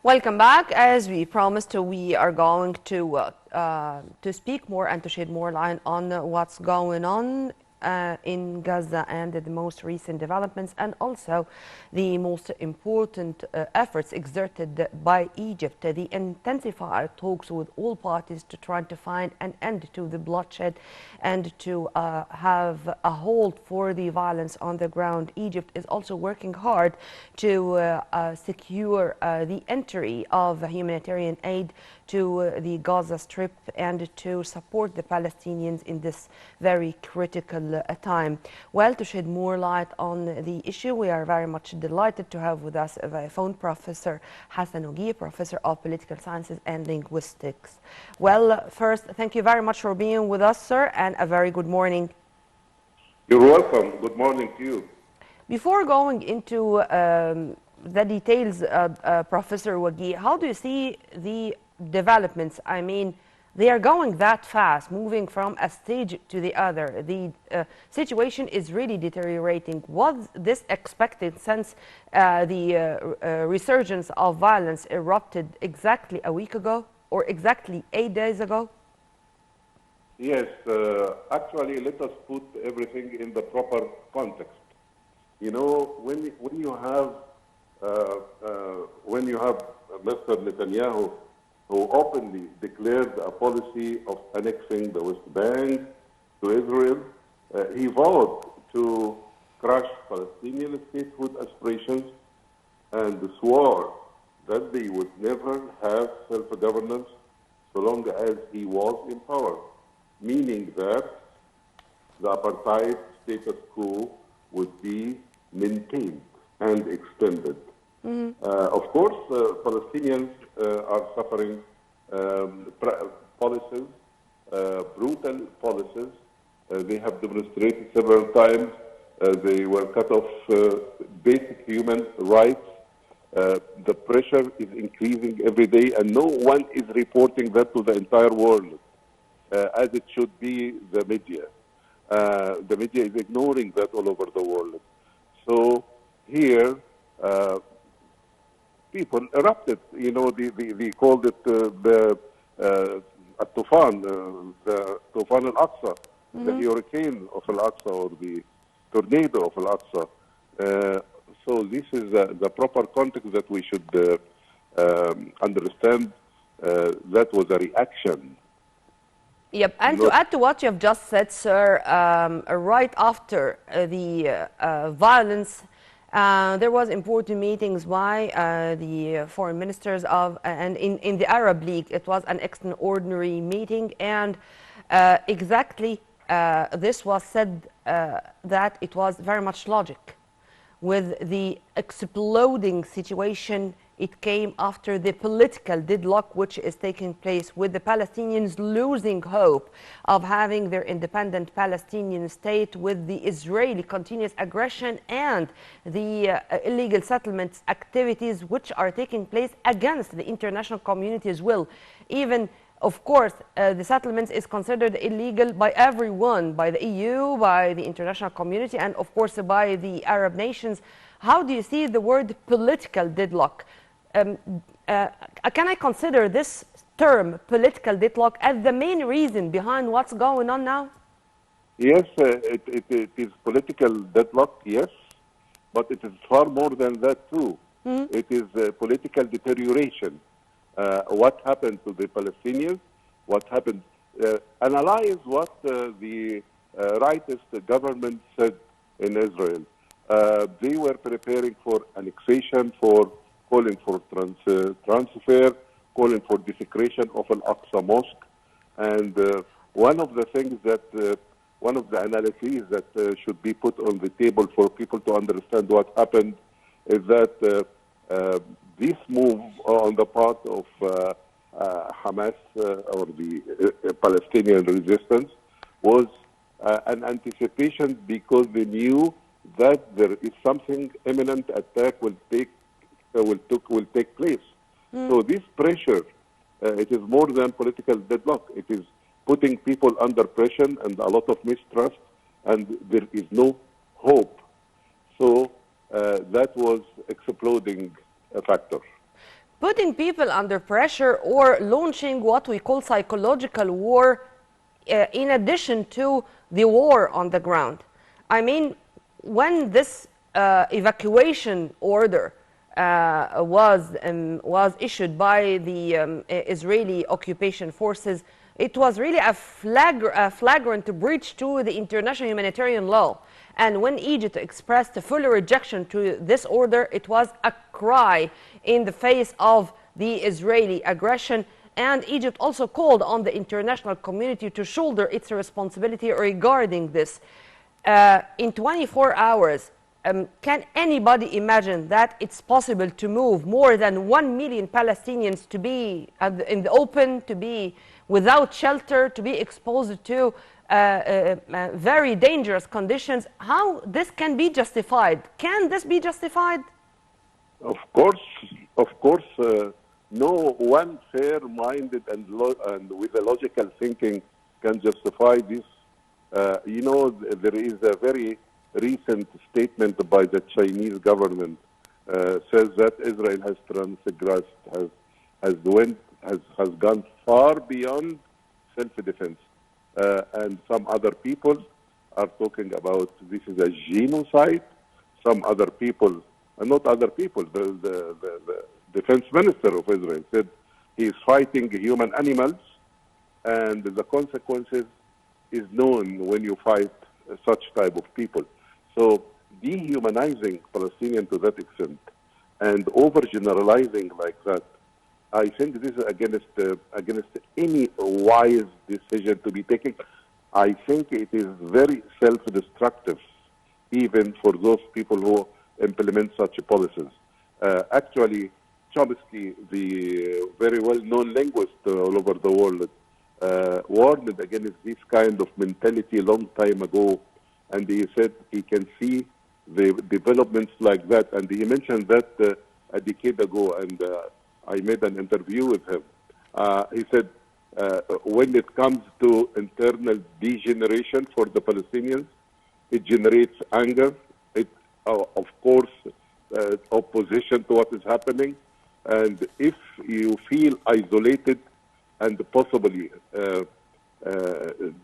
Welcome back. As we promised, we are going to speak more and to shed more light on what's going on in Gaza and the most recent developments, and also the most important efforts exerted by Egypt, the intensified talks with all parties to try to find an end to the bloodshed and to have a hold for the violence on the ground. Egypt is also working hard to secure the entry of humanitarian aid to the Gaza Strip and to support the Palestinians in this very critical time. Well, to shed more light on the issue, we are very much delighted to have with us via phone Professor Hassan, Wageeh, Professor of Political Sciences and Linguistics. Well, first, thank you very much for being with us, sir, and a very good morning. You're welcome. Good morning to you. Before going into the details, Professor Wageeh, how do you see the developments? I mean, they are going that fast, moving from a stage to the other. The situation is really deteriorating. Was this expected since the resurgence of violence erupted exactly a week ago or exactly 8 days ago? Yes, actually, let us put everything in the proper context. You know, when you have Mr. Netanyahu, who openly declared a policy of annexing the West Bank to Israel, he vowed to crush Palestinian statehood aspirations and swore that they would never have self-governance so long as he was in power, meaning that the apartheid status quo would be maintained and extended. Of course, Palestinians are suffering policies, brutal policies. They have demonstrated several times. They were cut off basic human rights. The pressure is increasing every day, and no one is reporting that to the entire world, as it should be the media. The media is ignoring that all over the world. So here, people erupted. You know, they called it the Tufan, the Tufan al-Aqsa, the hurricane of al-Aqsa, or the tornado of al-Aqsa. So this is the proper context that we should understand. That was a reaction. Yep, and to add to what you have just said, sir, right after the violence, there was important meetings by the foreign ministers of, and in the Arab League, it was an extraordinary meeting, and exactly this was said that it was very much logic. With the exploding situation, it came after the political deadlock which is taking place, with the Palestinians losing hope of having their independent Palestinian state, with the Israeli continuous aggression and the illegal settlements activities which are taking place against the international community's will. Even, of course, the settlements is considered illegal by everyone, by the EU, by the international community, and of course by the Arab nations. How do you see the word political deadlock? Can I consider this term, political deadlock, as the main reason behind what's going on now? Yes, it is political deadlock, yes, but it is far more than that too. It is political deterioration. What happened to the Palestinians, what happened, analyze what the rightist government said in Israel. They were preparing for annexation, for calling for transfer, calling for desecration of Al-Aqsa Mosque. And one of the things that, one of the analyses that should be put on the table for people to understand what happened is that this move on the part of Hamas or the Palestinian resistance was an anticipation, because they knew that there is something imminent attack will take place. So this pressure, it is more than political deadlock. It is putting people under pressure and a lot of mistrust, and there is no hope. So that was exploding factor. putting people under pressure or launching what we call psychological war in addition to the war on the ground. I mean, when this evacuation order was issued by the Israeli occupation forces, it was really a flagrant breach to the international humanitarian law. And when Egypt expressed a full rejection to this order, it was a cry in the face of the Israeli aggression. And Egypt also called on the international community to shoulder its responsibility regarding this. In 24 hours, can anybody imagine that it's possible to move more than 1 million Palestinians to be in the open, to be without shelter, to be exposed to very dangerous conditions? How this can be justified? Can this be justified? Of course, no one fair-minded and with a logical thinking can justify this. You know, there is a very recent statement by the Chinese government says that Israel has transgressed, has gone far beyond self-defense. And some other people are talking about this is a genocide. Some other people, not other people, the defense minister of Israel said he is fighting human animals, and the consequences is known when you fight such type of people. So dehumanizing Palestinians to that extent and overgeneralizing like that, I think this is against any wise decision to be taken. I think it is very self-destructive, even for those people who implement such policies. Actually, Chomsky, the very well-known linguist all over the world, warned against this kind of mentality a long time ago, and he said he can see the developments like that, and he mentioned that a decade ago, and I made an interview with him. He said, when it comes to internal degeneration for the Palestinians, it generates anger, of course, opposition to what is happening, and if you feel isolated and possibly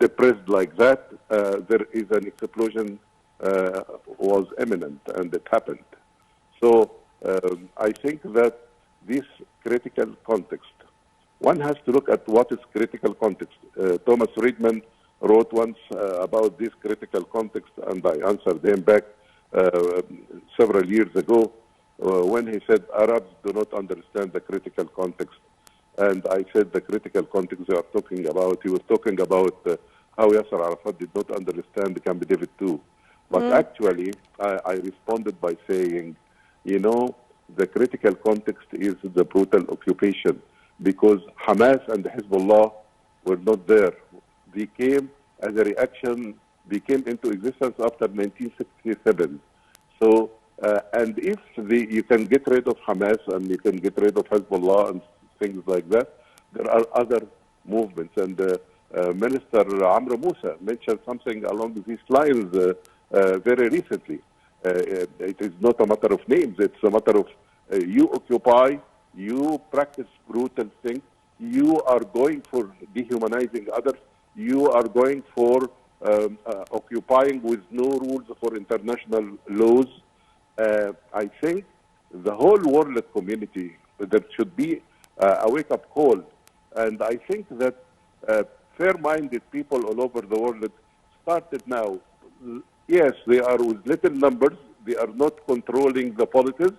depressed like that, there is an explosion was imminent, and it happened. So I think that this critical context, one has to look at what is critical context. Thomas Friedman wrote once about this critical context, and I answered him back several years ago when he said Arabs do not understand the critical context. And I said the critical context they are talking about, he was talking about how Yasser Arafat did not understand Camp David II. But actually, I responded by saying, you know, the critical context is the brutal occupation, because Hamas and Hezbollah were not there. They came as a reaction, they came into existence after 1967. So, and if you can get rid of Hamas and you can get rid of Hezbollah and things like that, there are other movements. And Minister Amr Moussa mentioned something along these lines very recently. It is not a matter of names, it's a matter of you occupy, you practice brutal things, you are going for dehumanizing others, you are going for occupying with no rules for international laws. I think the whole world community, there should be a wake-up call. And I think that fair-minded people all over the world started now. Yes, they are with little numbers, they are not controlling the politics,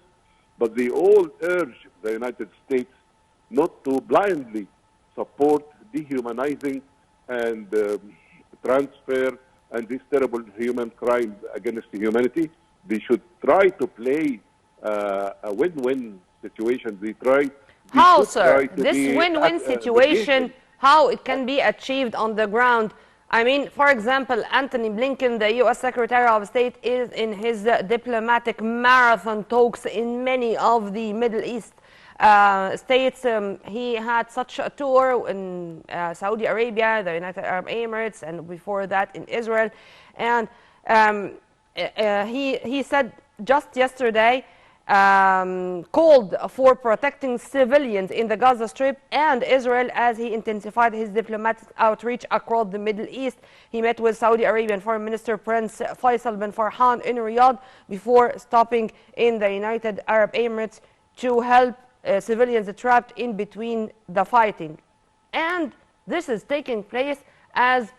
but they all urge the United States not to blindly support dehumanizing and transfer and these terrible human crimes against humanity. They should try to play a win-win situation. How, sir? This win-win situation, how it can be achieved on the ground? I mean, for example, Antony Blinken, the U.S. Secretary of State, is in his diplomatic marathon talks in many of the Middle East states. He had such a tour in Saudi Arabia, the United Arab Emirates, and before that in Israel. And he said just yesterday called for protecting civilians in the Gaza Strip and Israel as he intensified his diplomatic outreach across the Middle East. He met with Saudi Arabian Foreign Minister Prince Faisal bin Farhan in Riyadh before stopping in the United Arab Emirates to help civilians trapped in between the fighting. And this is taking place as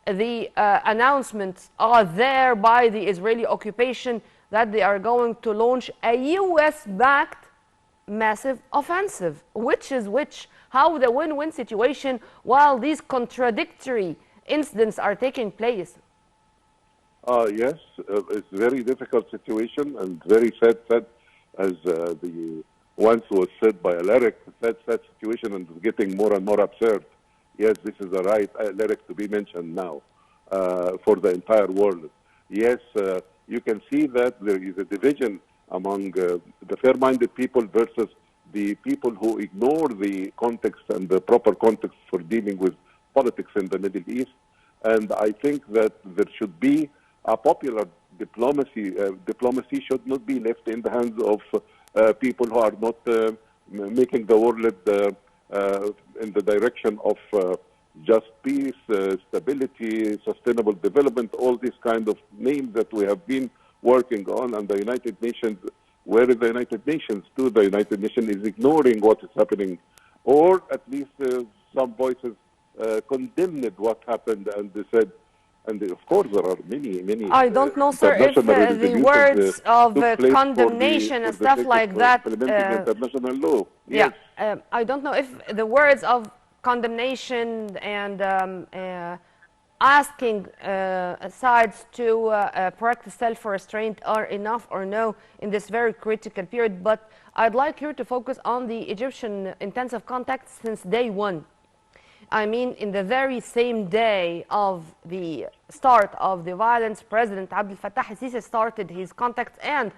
the announcements are there by the Israeli occupation that they are going to launch a U.S.-backed massive offensive. Which is which? How the win-win situation while these contradictory incidents are taking place? Yes, it's a very difficult situation and very sad, as the once was said by a lyric, sad situation, and it's getting more and more absurd. Yes, this is the right lyric to be mentioned now for the entire world. Yes, you can see that there is a division among the fair-minded people versus the people who ignore the context and the proper context for dealing with politics in the Middle East. And I think that there should be a popular diplomacy. Diplomacy should not be left in the hands of people who are not making the world in the direction of just peace, stability, sustainable development, all these kind of names that we have been working on. And the United Nations, where is the United Nations too? The United Nations is ignoring what is happening, or at least some voices condemned what happened, and they said, and of course there are many. I don't know, sir, if the words of condemnation and stuff like that. Implementing international law. Yeah, Yes. I don't know if the words of condemnation and asking sides to practice self-restraint are enough or no in this very critical period. But I'd like you to focus on the Egyptian intensive contacts since day one. I mean, in the very same day of the start of the violence, President Abdel Fattah al-Sisi started his contacts, and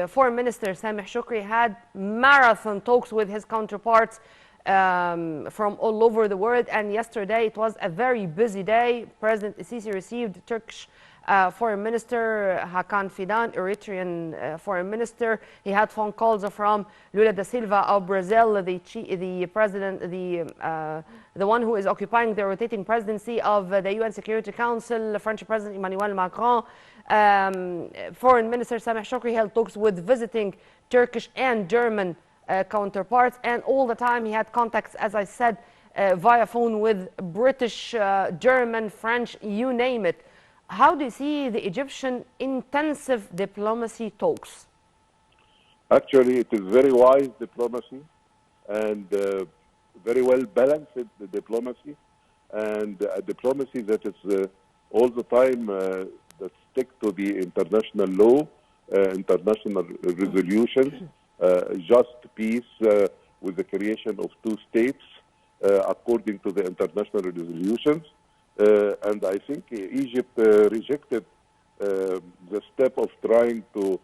Foreign Minister Sameh Shukri had marathon talks with his counterparts from all over the world. And yesterday it was a very busy day. President al-Sisi received Turkish Foreign Minister Hakan Fidan, Eritrean Foreign Minister. He had phone calls from Lula da Silva of Brazil, the president, the one who is occupying the rotating presidency of the UN Security Council, French President Emmanuel Macron. Foreign Minister Sameh Shukri held talks with visiting Turkish and German counterparts, and all the time he had contacts, as I said, via phone with British, German, French, you name it. How do you see the Egyptian intensive diplomacy talks? Actually, it is very wise diplomacy and very well balanced diplomacy, and a diplomacy that is all the time that stick to the international law, international resolutions, just peace with the creation of two states according to the international resolutions. And I think Egypt rejected the step of trying to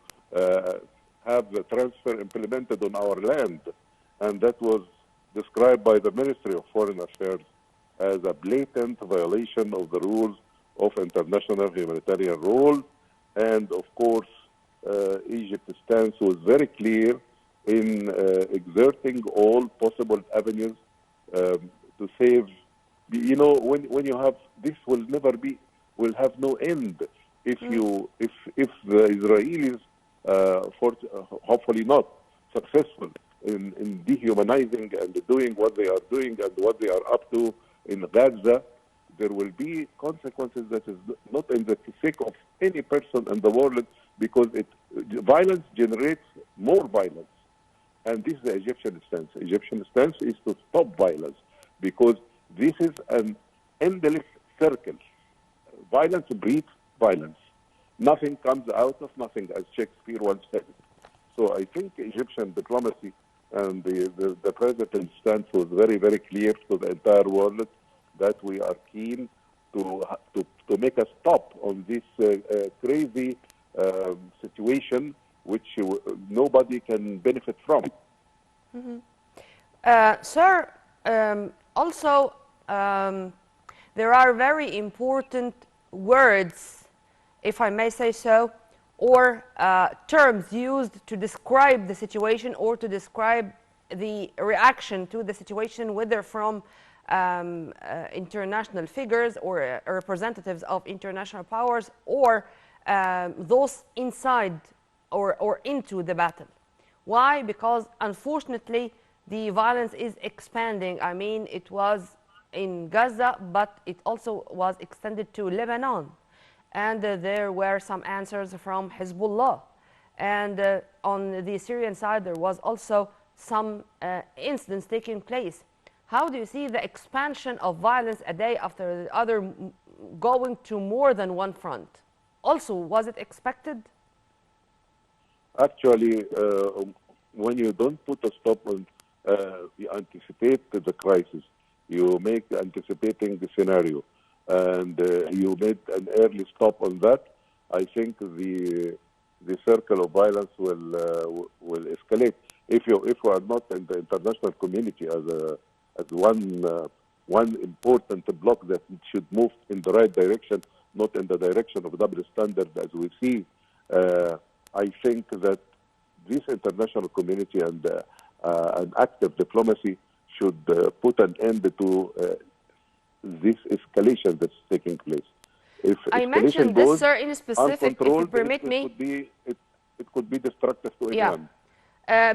have the transfer implemented on our land. And that was described by the Ministry of Foreign Affairs as a blatant violation of the rules of international humanitarian law. And of course, Egypt's stance was very clear in exerting all possible avenues to save. You know, when you have this, will have no end if if the Israelis, hopefully not successful in dehumanizing and doing what they are doing and what they are up to in Gaza, there will be consequences that is not in the sake of any person in the world, because violence generates more violence. And this is the Egyptian stance. Egyptian stance is to stop violence, because this is an endless circle. Violence breeds violence. Nothing comes out of nothing, as Shakespeare once said. So I think Egyptian diplomacy and the president's stance was very, very clear to the entire world that we are keen to make a stop on this crazy situation which nobody can benefit from. Sir, also, there are very important words, if I may say so, or terms used to describe the situation or to describe the reaction to the situation, whether from international figures or representatives of international powers or those inside or into the battle. Why? Because unfortunately the violence is expanding. I mean, it was in Gaza, but it also was extended to Lebanon. And there were some answers from Hezbollah. And on the Syrian side, there was also some incidents taking place. How do you see the expansion of violence a day after the other going to more than one front? Also, was it expected? Actually, when you don't put a stop on, you anticipate the crisis, you make anticipating the scenario, and you made an early stop on that. I think the circle of violence will escalate. If we are not in the international community as one important block that should move in the right direction, not in the direction of double standard as we see. I think that this international community and an active diplomacy should put an end to this escalation that's taking place. If I escalation mentioned this, goes sir, in specific, if you permit me. It could be destructive to anyone.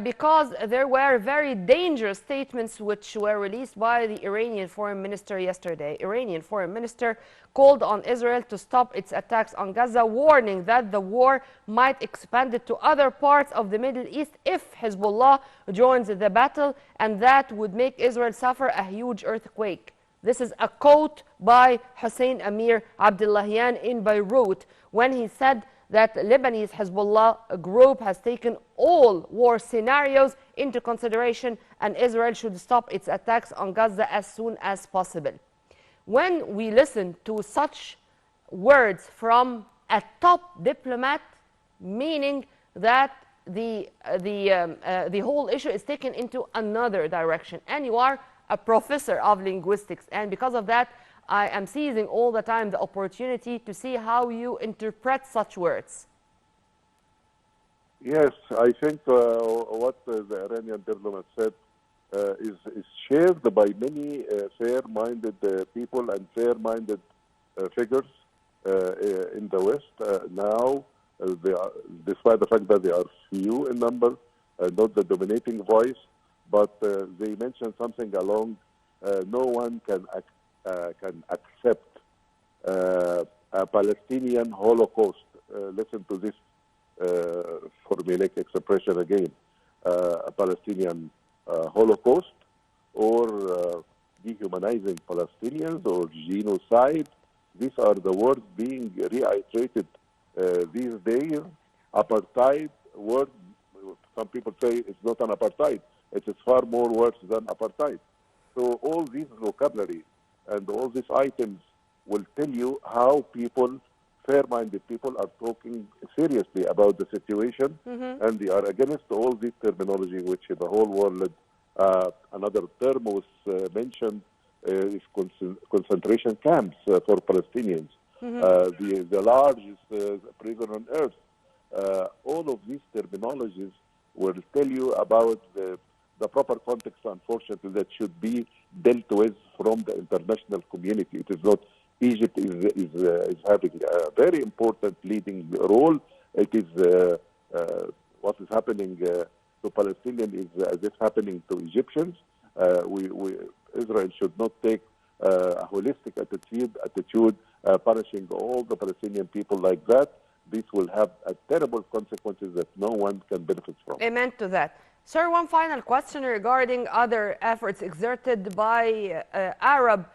Because there were very dangerous statements which were released by the Iranian foreign minister yesterday. Iranian foreign minister called on Israel to stop its attacks on Gaza, warning that the war might expand to other parts of the Middle East if Hezbollah joins the battle, and that would make Israel suffer a huge earthquake. This is a quote by Hussein Amir Abdullahian in Beirut when he said that Lebanese Hezbollah group has taken all war scenarios into consideration and Israel should stop its attacks on Gaza as soon as possible. When we listen to such words from a top diplomat, meaning that the whole issue is taken into another direction, and you are a professor of linguistics, and because of that I am seizing all the time the opportunity to see how you interpret such words. Yes, I think what the Iranian diplomat said is shared by many fair-minded people and fair-minded figures in the West. Now, despite the fact that they are few in number, not the dominating voice, but they mentioned something along no one can accept a Palestinian Holocaust. Listen to this formulaic expression again. A Palestinian Holocaust or dehumanizing Palestinians or genocide. These are the words being reiterated these days. Apartheid word, some people say it's not an apartheid. It is far more worse than apartheid. So all these vocabulary and all these items will tell you how people, fair-minded people, are talking seriously about the situation, and they are against all this terminology, which the whole world, another term was mentioned, is concentration camps for Palestinians, the largest prison on earth. All of these terminologies will tell you about the proper context, unfortunately, that should be dealt with from the international community. It is not Egypt is having a very important leading role. It is what is happening to Palestinians is as if happening to Egyptians. Israel should not take a holistic attitude punishing all the Palestinian people like that. This will have a terrible consequences that no one can benefit from. Amen to that. Sir, one final question regarding other efforts exerted by Arab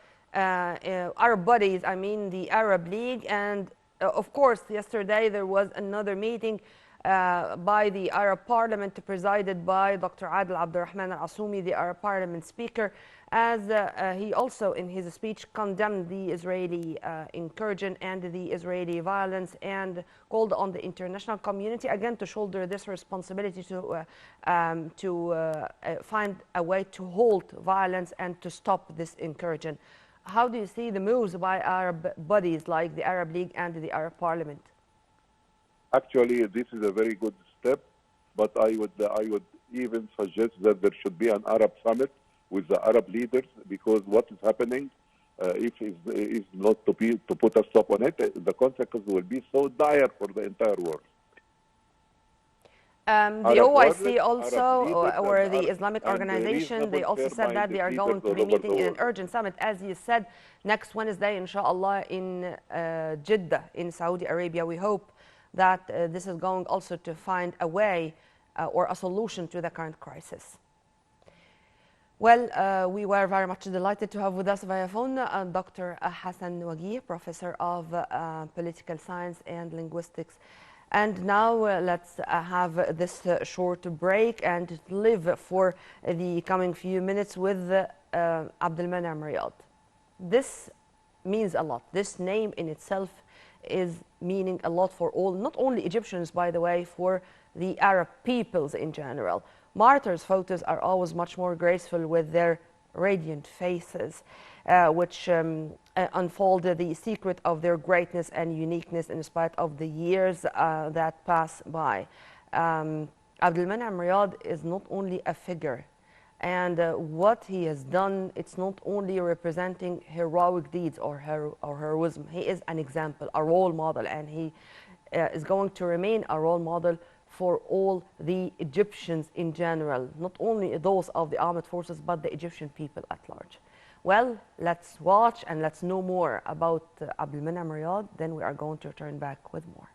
bodies, I mean the Arab League, and of course yesterday there was another meeting by the Arab Parliament presided by Dr. Adel Abdurrahman Al-Assoumi, the Arab Parliament Speaker, as he also in his speech condemned the Israeli incursion and the Israeli violence and called on the international community again to shoulder this responsibility to find a way to halt violence and to stop this incursion. How do you see the moves by Arab bodies like the Arab League and the Arab Parliament? Actually, this is a very good step, but I would even suggest that there should be an Arab summit with the Arab leaders, because what is happening, if is not to put a stop on it, the consequences will be so dire for the entire world. The Arab OIC warlords, Arab also, leaders, or the Islamic and organization, they reasonable, also said that they fair-minded are leaders going to all be over meeting the in an world. urgent summit, as you said, next Wednesday, inshallah, in Jeddah, in Saudi Arabia. We hope that this is going also to find a way or a solution to the current crisis. Well, we were very much delighted to have with us via phone Dr. Hassan Wageeh, professor of political science and linguistics. And now let's have this short break and live for the coming few minutes with Abdelmanem Riyad. This means a lot. This name in itself is meaning a lot for all, not only Egyptians, by the way, for the Arab peoples in general. Martyrs' photos are always much more graceful with their radiant faces, which unfold the secret of their greatness and uniqueness in spite of the years that pass by. Abdelmanem Riyad is not only a figure, and what he has done, it's not only representing heroic deeds or heroism. He is an example, a role model, and he is going to remain a role model for all the Egyptians in general, not only those of the armed forces, but the Egyptian people at large. Well, let's watch and let's know more about Abdelmanem Riyad, then we are going to return back with more.